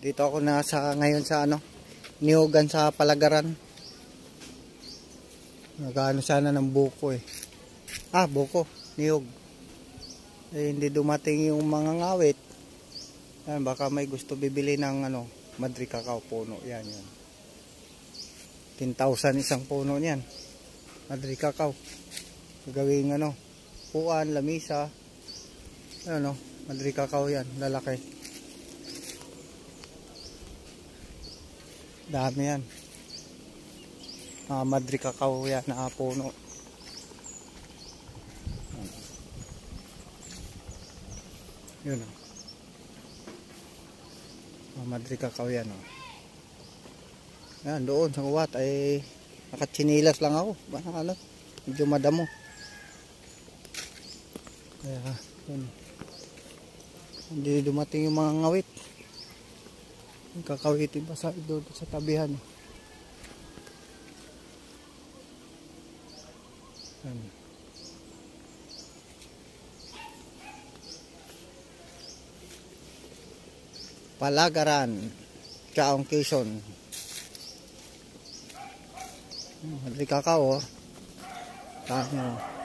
Dito ako ngayon sa Nihogan sa Palagaran. Nagano sana ng buko eh. Buko, niyog. Hindi dumating yung mga ngawit. Yan, baka may gusto bibili ng Madri Cacao puno. Yan. 10,000 isang puno niyan. Madri Cacao. Gagawing puan, lamisa. Madri Cacao yan, lalaki. Dami yan. Madri Cacao yan na puno. Yun Madri Cacao yan Yan doon sa kuwat ay nakatsinilas lang ako. Medyo madamo. Kaya yun. Hindi dumating yung mga ngawit. Kakawitin pa doon sa tabihan. Yan. Palagaran, Chaong Quezon. Madri Cacao. Tama.